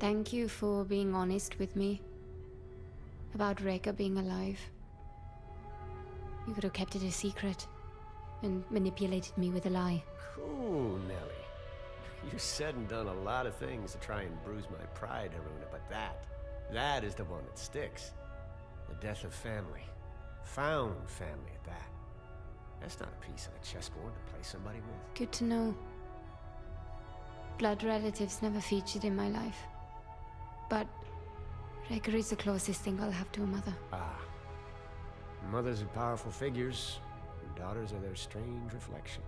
Thank you for being honest with me about Reka being alive. You could have kept it a secret and manipulated me with a lie. Cool, Nelly. You said and done a lot of things to try and bruise my pride, Haruna, but that is the one that sticks. The death of family. Found family at that. That's not a piece of a chessboard to play somebody with. Good to know. Blood relatives never featured in my life. But Reka is the closest thing I'll have to a mother. Ah. Mothers are powerful figures, and daughters are their strange reflection.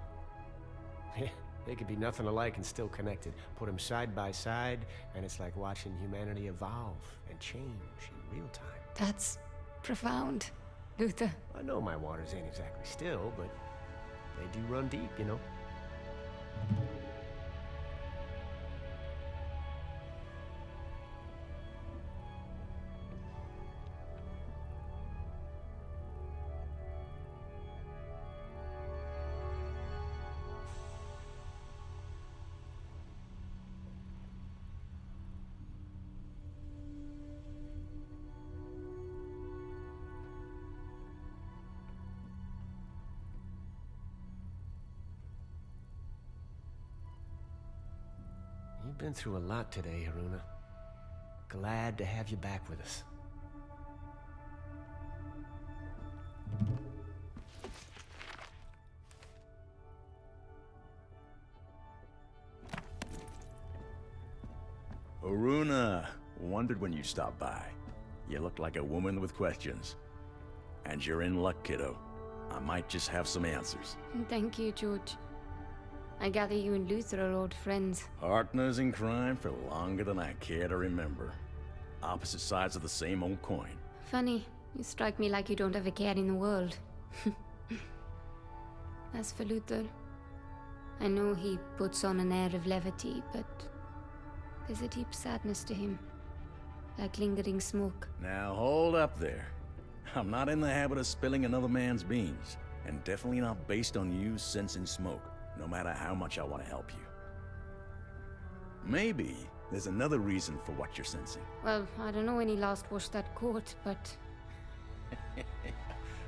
They could be nothing alike and still connected. Put them side by side, and it's like watching humanity evolve and change in real time. That's profound, Luther. I know my waters ain't exactly still, but they do run deep, you know? You've been through a lot today, Haruna. Glad to have you back with us. Haruna, wondered when you stopped by. You look like a woman with questions. And you're in luck, kiddo. I might just have some answers. Thank you, George. I gather you and Luther are old friends. Partners in crime for longer than I care to remember. Opposite sides of the same old coin. Funny, you strike me like you don't have a care in the world. As for Luther, I know he puts on an air of levity, but there's a deep sadness to him, like lingering smoke. Now hold up there. I'm not in the habit of spilling another man's beans, and definitely not based on you sensing smoke, no matter how much I want to help you. Maybe there's another reason for what you're sensing. Well, I don't know when he last washed that coat, but...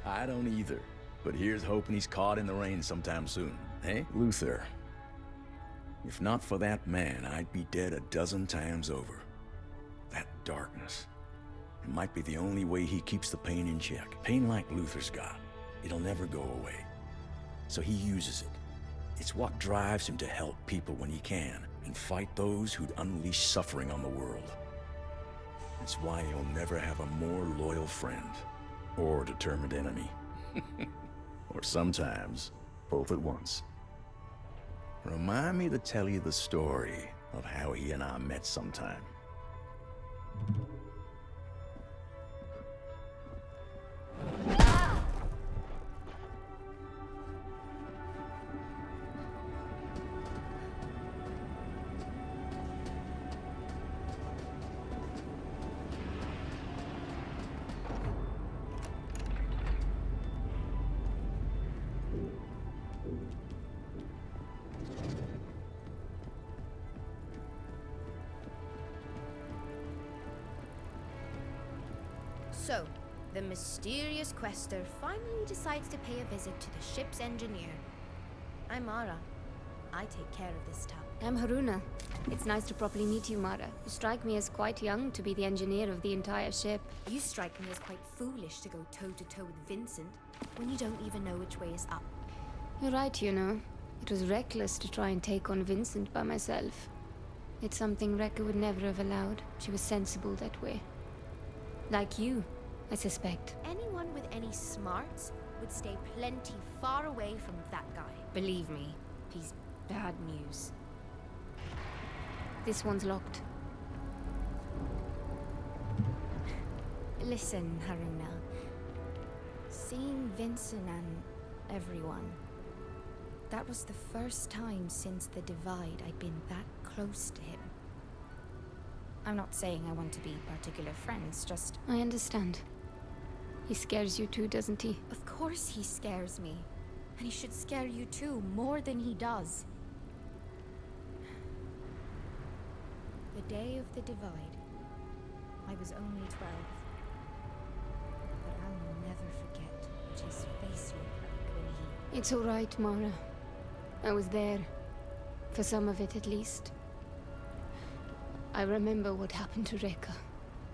I don't either. But here's hoping he's caught in the rain sometime soon. Hey, Luther. If not for that man, I'd be dead a dozen times over. That darkness. It might be the only way he keeps the pain in check. Pain like Luther's got. It'll never go away. So he uses it. It's what drives him to help people when he can, and fight those who'd unleash suffering on the world. It's why he'll never have a more loyal friend, or determined enemy. Or sometimes, both at once. Remind me to tell you the story of how he and I met sometime. So, the mysterious quester finally decides to pay a visit to the ship's engineer. I'm Mara. I take care of this tub. I'm Haruna. It's nice to properly meet you, Mara. You strike me as quite young to be the engineer of the entire ship. You strike me as quite foolish to go toe-to-toe with Vincent when you don't even know which way is up. You're right, you know. It was reckless to try and take on Vincent by myself. It's something Reka would never have allowed. She was sensible that way. Like you, I suspect. Anyone with any smarts would stay plenty far away from that guy. Believe me, he's bad news. This one's locked. Listen, Haruna. Seeing Vincent and everyone, that was the first time since the divide I'd been that close to him. I'm not saying I want to be particular friends, just... I understand. He scares you too, doesn't he? Of course he scares me. And he should scare you too, more than he does. The day of the divide. I was only 12. But I'll never forget what his face looked like when he... It's all right, Mara. I was there. For some of it, at least. I remember what happened to Rekka.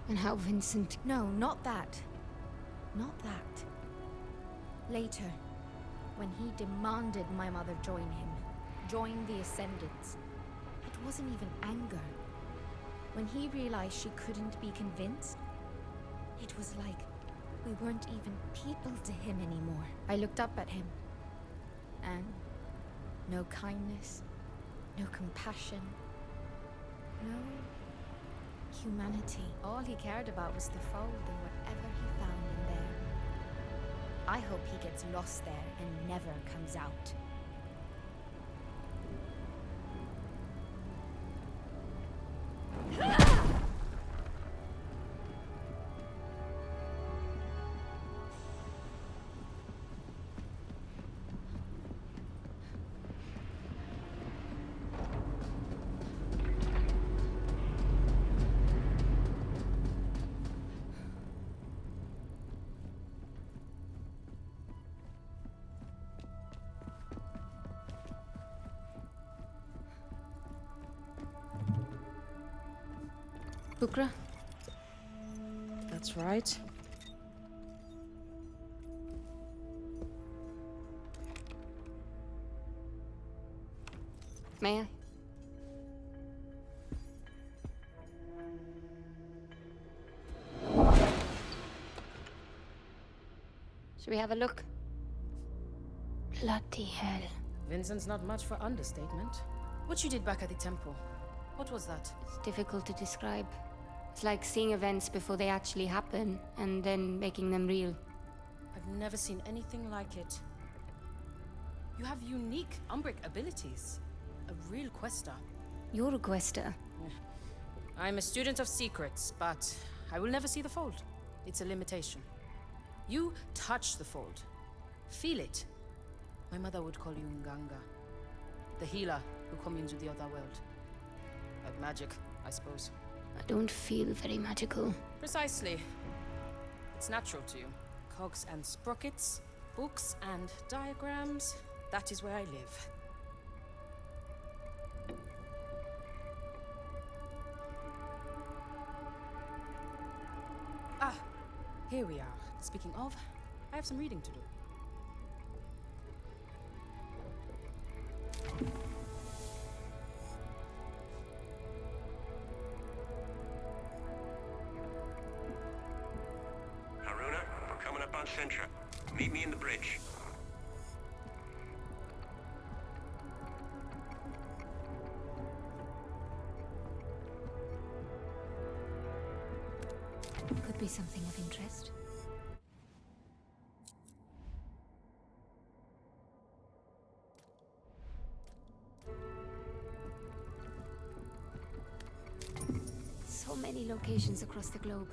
And how Vincent... No, not that. Not that. Later, when he demanded my mother join him, join the Ascendants, it wasn't even anger. When he realized she couldn't be convinced, it was like we weren't even people to him anymore. I looked up at him, and no kindness, no compassion, no humanity. All he cared about was the fold and whatever he found in there. I hope he gets lost there and never comes out. Bukra? That's right. May I? Should we have a look? Bloody hell. Vincent's not much for understatement. What you did back at the temple, what was that? It's difficult to describe. It's like seeing events before they actually happen, and then making them real. I've never seen anything like it. You have unique Umbric abilities. A real quester. You're a quester. I'm a student of secrets, but I will never see the fold. It's a limitation. You touch the fold. Feel it. My mother would call you Nganga. The healer who communes with the other world. Like magic, I suppose. I don't feel very magical. Precisely. It's natural to you. Cogs and sprockets, books and diagrams. That is where I live. Ah, here we are. Speaking of, I have some reading to do. Haruna, we're coming up on Sintra. Meet me in the bridge. Could be something of interest. So many locations across the globe.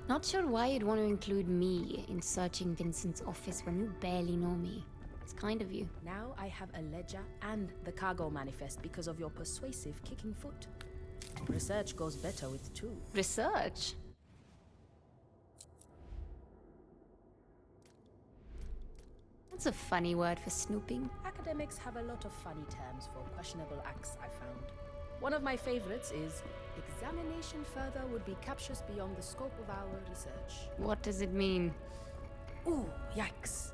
Not sure why you'd want to include me in searching Vincent's office when you barely know me. It's kind of you. Now I have a ledger and the cargo manifest because of your persuasive kicking foot. Research goes better with two. Research? That's a funny word for snooping. Academics have a lot of funny terms for questionable acts, I found. One of my favorites is examination further would be captious beyond the scope of our research. What does it mean? Ooh, yikes.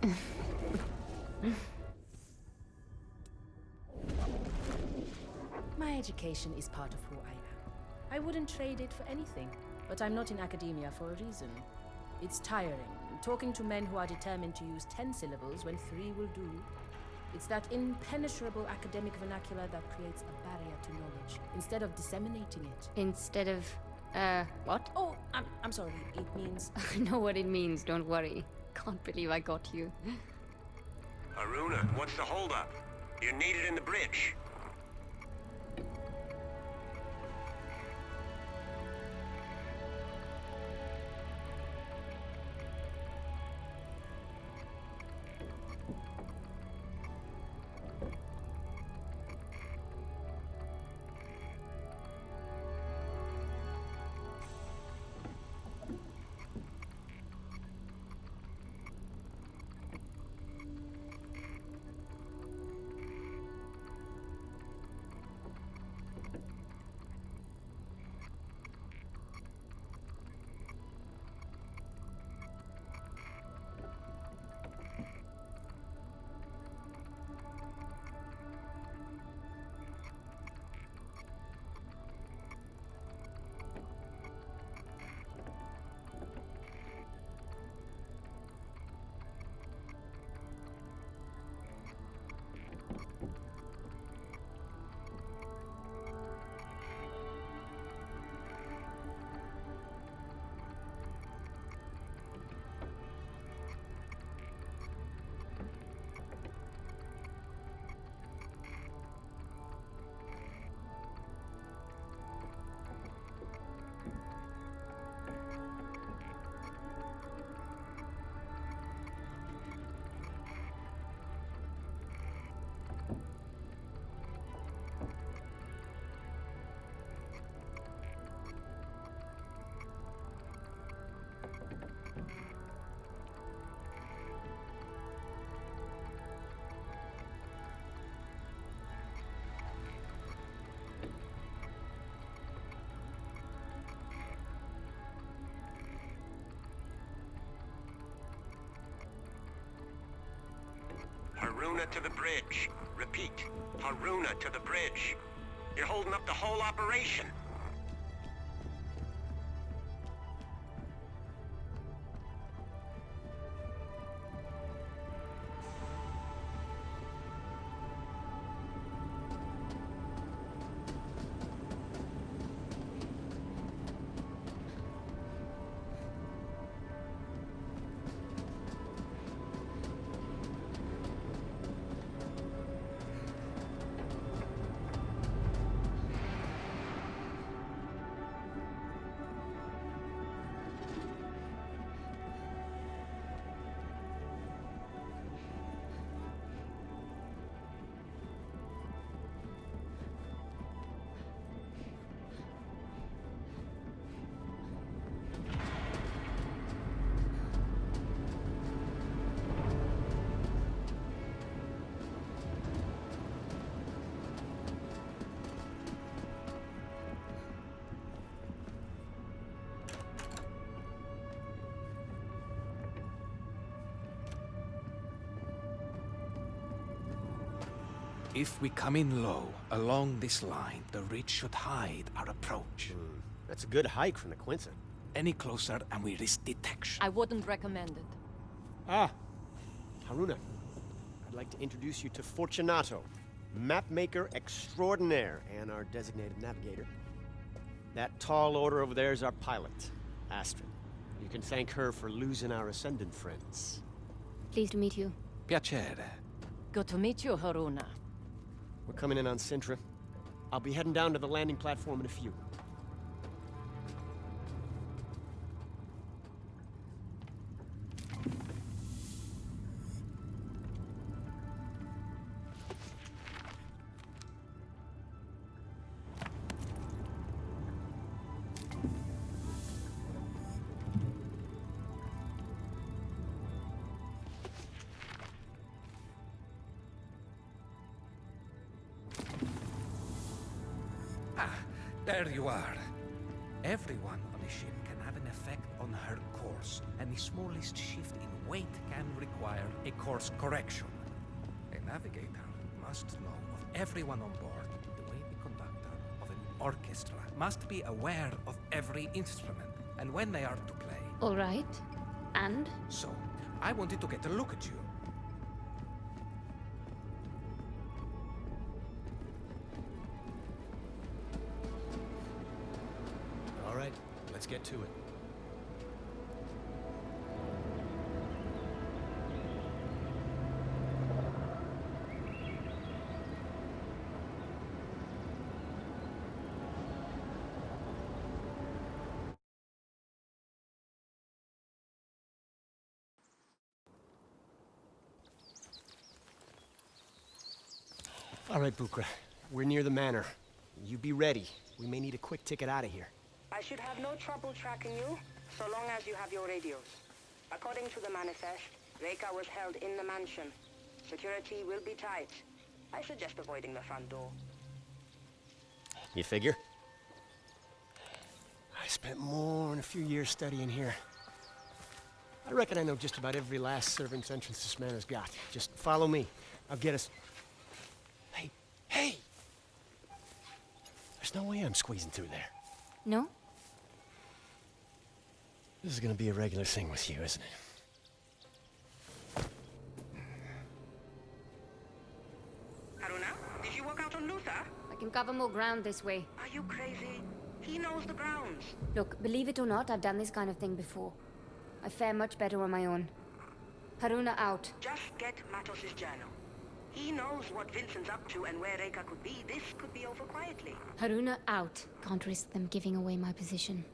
My education is part of who I am. I wouldn't trade it for anything, but I'm not in academia for a reason. It's tiring, talking to men who are determined to use 10 syllables when 3 will do. It's that impenetrable academic vernacular that creates a barrier to knowledge, instead of disseminating it. Instead of, what? Oh, I'm sorry, it means... I know what it means, don't worry. Can't believe I got you. Haruna, what's the holdup? You're needed in the bridge. Haruna to the bridge. Repeat, Haruna to the bridge. You're holding up the whole operation. If we come in low, along this line, the ridge should hide our approach. That's a good hike from the Quincy. Any closer and we risk detection. I wouldn't recommend it. Ah, Haruna. I'd like to introduce you to Fortunato, mapmaker extraordinaire and our designated navigator. That tall order over there is our pilot, Astrid. You can thank her for losing our Ascendant friends. Pleased to meet you. Piacere. Good to meet you, Haruna. We're coming in on Sintra. I'll be heading down to the landing platform in a few. There you are. Everyone on a ship can have an effect on her course, and the smallest shift in weight can require a course correction. A navigator must know of everyone on board the way the conductor of an orchestra must be aware of every instrument and when they are to play. All right. And? So, I wanted to get a look at you. All right, let's get to it. All right, Bukra. We're near the manor. You be ready. We may need a quick ticket out of here. I should have no trouble tracking you, so long as you have your radios. According to the manifest, Reika was held in the mansion. Security will be tight. I suggest avoiding the front door. You figure? I spent more than a few years studying here. I reckon I know just about every last servant's entrance this manor's got. Just follow me. I'll get us... Hey, hey! There's no way I'm squeezing through there. No? This is gonna be a regular thing with you, isn't it? Haruna, did you walk out on Luther? I can cover more ground this way. Are you crazy? He knows the grounds. Look, believe it or not, I've done this kind of thing before. I fare much better on my own. Haruna out. Just get Matos's journal. He knows what Vincent's up to and where Reika could be. This could be over quietly. Haruna out. Can't risk them giving away my position.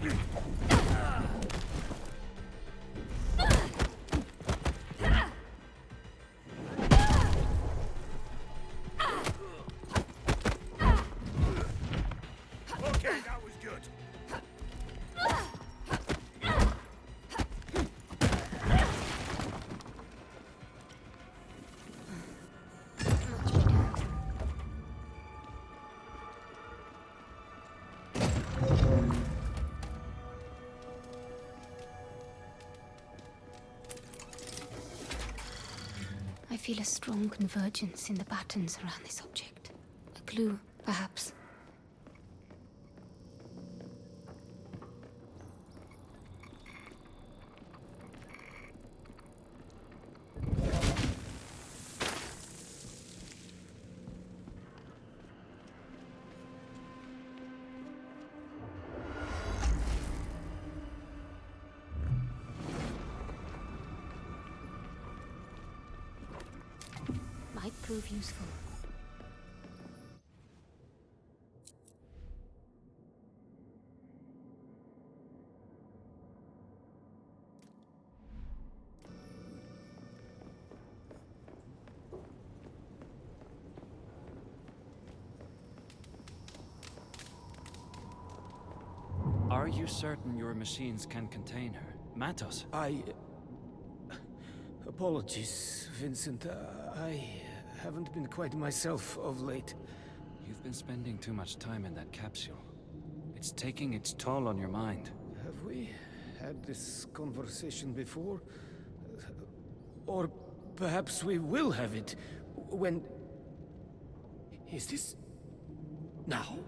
Okay, that was good. I feel a strong convergence in the patterns around this object. A clue, perhaps. Might prove useful. Are you certain your machines can contain her? Matos? Apologies, Vincent. I haven't been quite myself of late. You've been spending too much time in that capsule. It's taking its toll on your mind. Have we had this conversation before? Or perhaps we will have it when... Is this... now?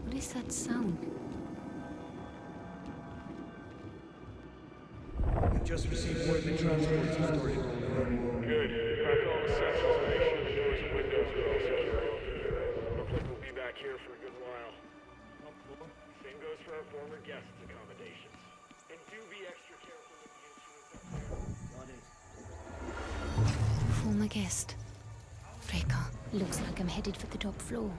What is that sound? We just received word the transport is restoring. Good. Crack all the sections. Make sure the doors and windows are all secure. Looks like we'll be back here for a good while. Same goes for our former guests' accommodations. And do be extra careful with the instruments up there. Former guest. Reka, looks like I'm headed for the top floor.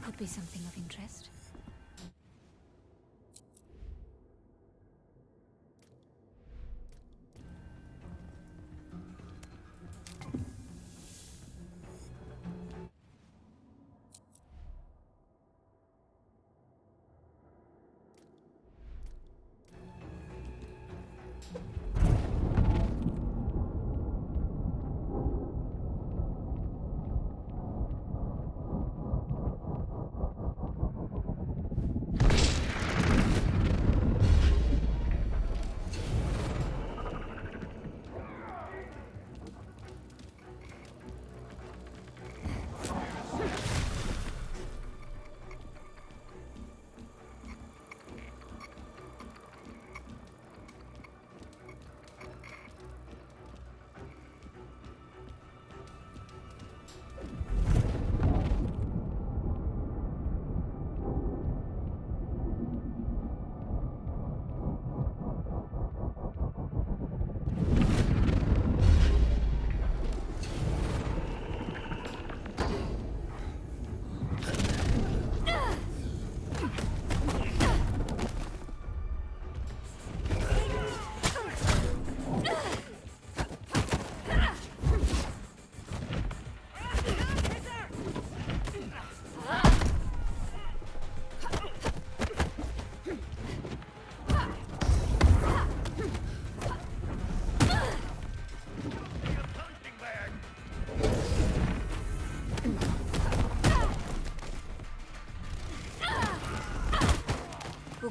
Could be something of interest.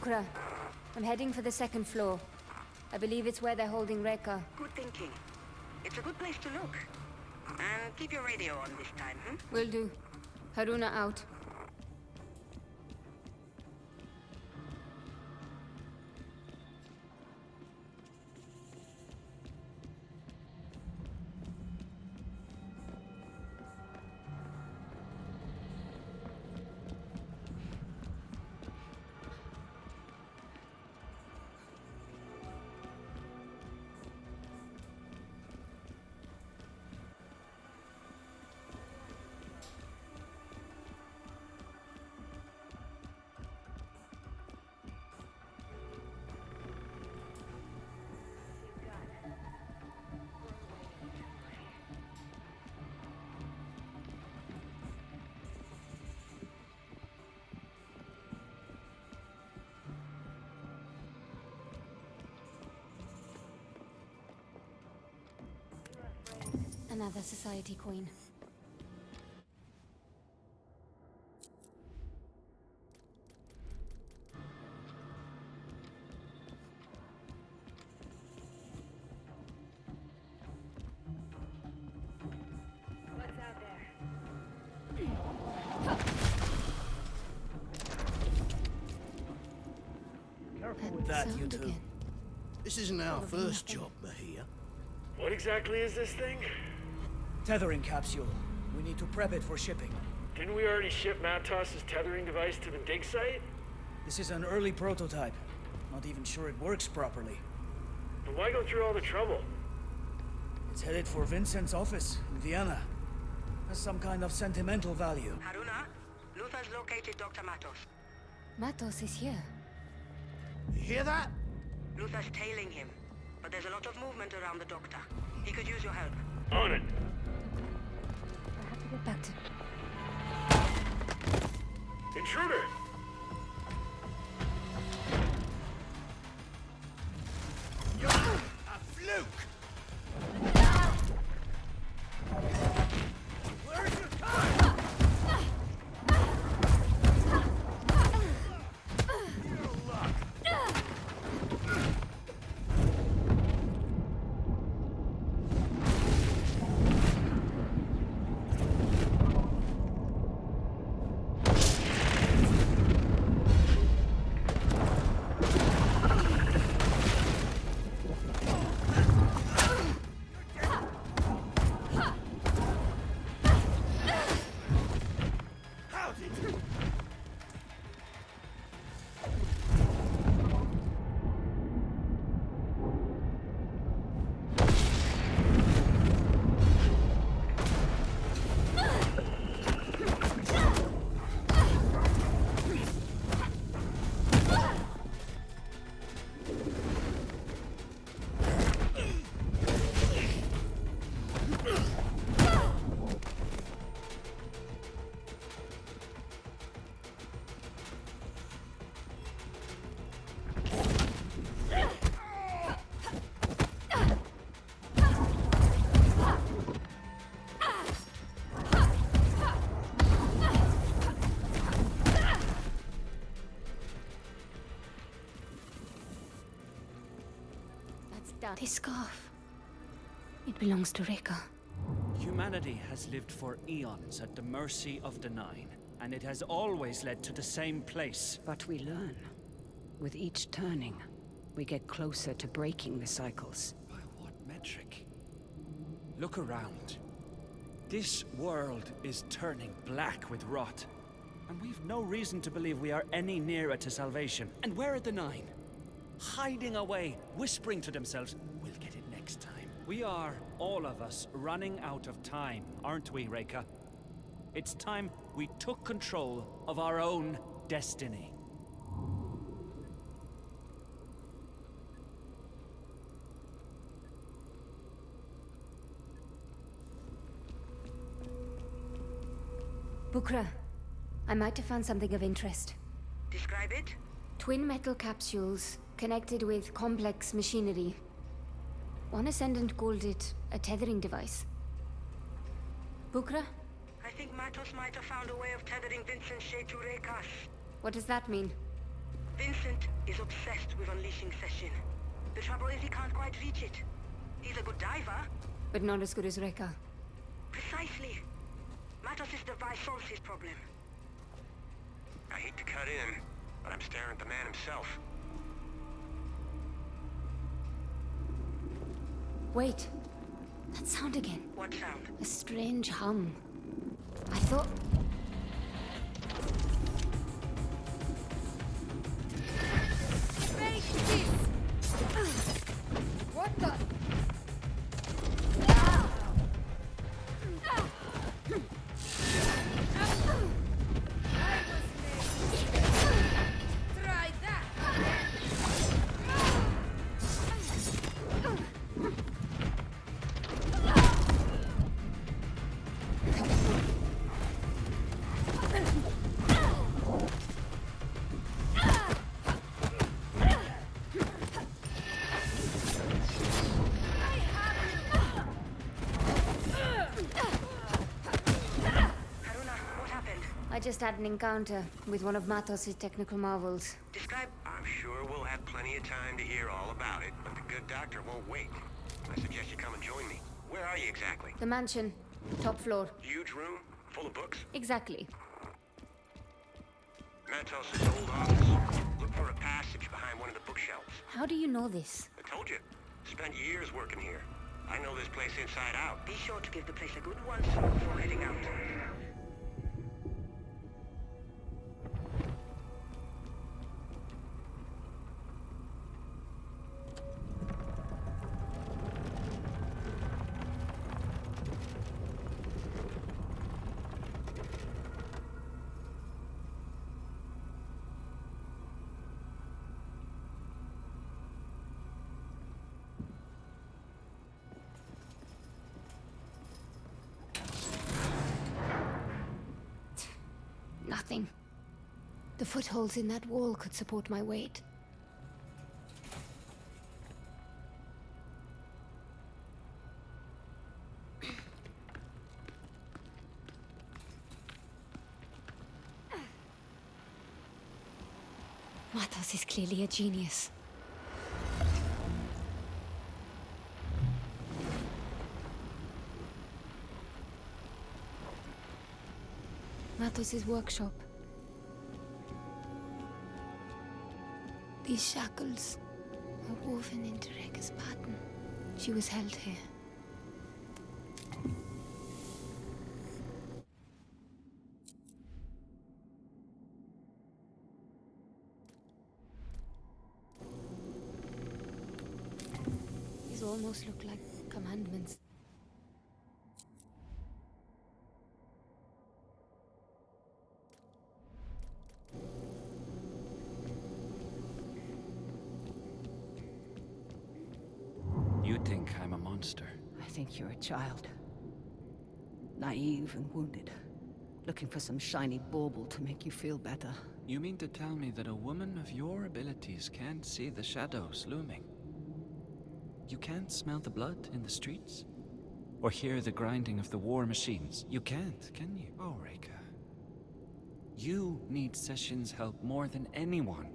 Bukra, I'm heading for the second floor. I believe it's where they're holding Rekha. Good thinking. It's a good place to look. And keep your radio on this time, Will do. Haruna out. Another society queen. What's out there? Careful with that, you two. This isn't our first job, Mahia. What exactly is this thing? Tethering capsule. We need to prep it for shipping. Didn't we already ship Matos' tethering device to the dig site? This is an early prototype. Not even sure it works properly. Then why go through all the trouble? It's headed for Vincent's office in Vienna. Has some kind of sentimental value. Haruna, Luther's located Dr. Matos. Matos is here. You hear that? Luther's tailing him, but there's a lot of movement around the doctor. He could use your help. On it! I have to get back to... Intruder! You're a fluke! Where's your car? Your luck. This scarf. It belongs to Rekha. Humanity has lived for eons at the mercy of the Nine, and it has always led to the same place. But we learn. With each turning, we get closer to breaking the cycles. By what metric? Look around. This world is turning black with rot, and we've no reason to believe we are any nearer to salvation. And where are the Nine? Hiding away, whispering to themselves, we'll get it next time. We are, all of us, running out of time, aren't we, Rekha? It's time we took control of our own destiny. Bukra, I might have found something of interest. Describe it? Twin metal capsules connected with complex machinery. One ascendant called it a tethering device. Bukra? I think Matos might have found a way of tethering Vincent's shade to Rekha's. What does that mean? Vincent is obsessed with unleashing Session. The trouble is he can't quite reach it. He's a good diver. But not as good as Rekka. Precisely. Matos' device solves his problem. I hate to cut in, but I'm staring at the man himself. Wait. That sound again. What sound? A strange hum. I thought... What the? Try that. I just had an encounter with one of Matos' technical marvels. Describe... I'm sure we'll have plenty of time to hear all about it, but the good doctor won't wait. I suggest you come and join me. Where are you exactly? The mansion. Top floor. Huge room? Full of books? Exactly. Matos' old office. Look for a passage behind one of the bookshelves. How do you know this? I told you. Spent years working here. I know this place inside out. Be sure to give the place a good once before heading out. Nothing. The footholds in that wall could support my weight. Matos is clearly a genius. Matos' workshop. These shackles are woven into Rekka's pattern. She was held here. These almost look like commandments. You think I'm a monster? I think you're a child. Naive and wounded. Looking for some shiny bauble to make you feel better. You mean to tell me that a woman of your abilities can't see the shadows looming? You can't smell the blood in the streets? Or hear the grinding of the war machines? You can't, can you? Oh, Rekka. You need Session's help more than anyone.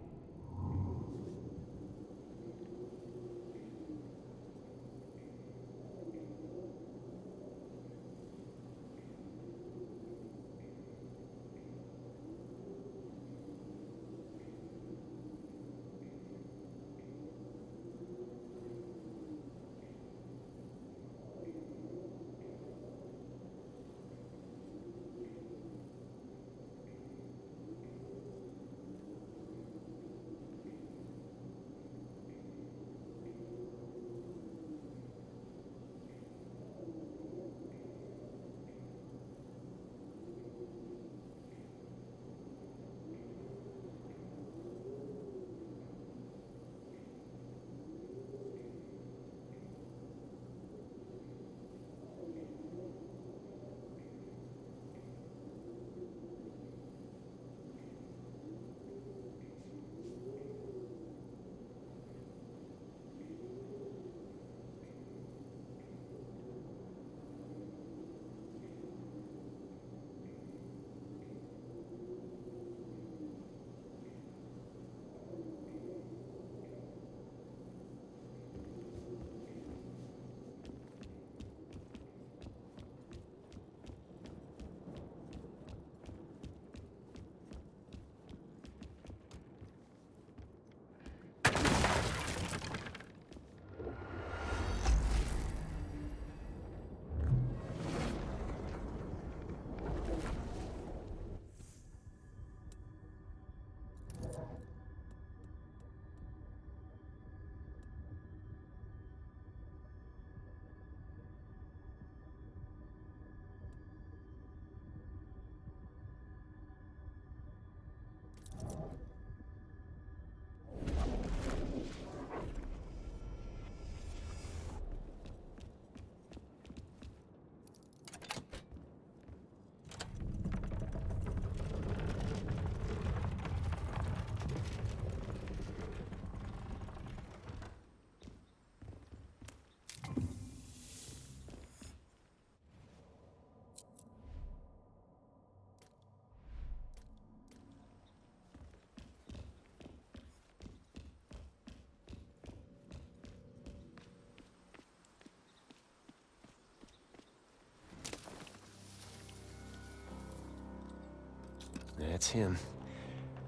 That's him.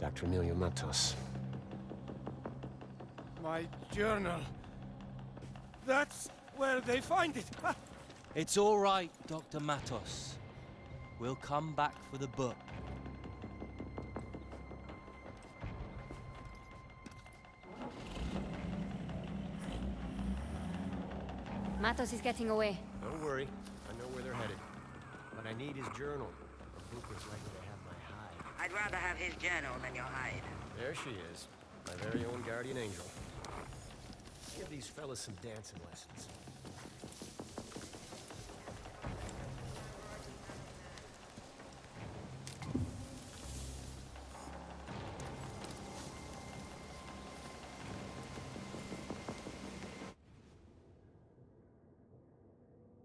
Dr. Emilio Matos. My journal. That's where they find it. It's all right, Dr. Matos. We'll come back for the book. Matos is getting away. Don't worry. I know where they're headed. But I need his journal. Or Booker's likely to have my hide. I'd rather have his journal than your hide. There she is. My very own guardian angel. Give these fellas some dancing lessons.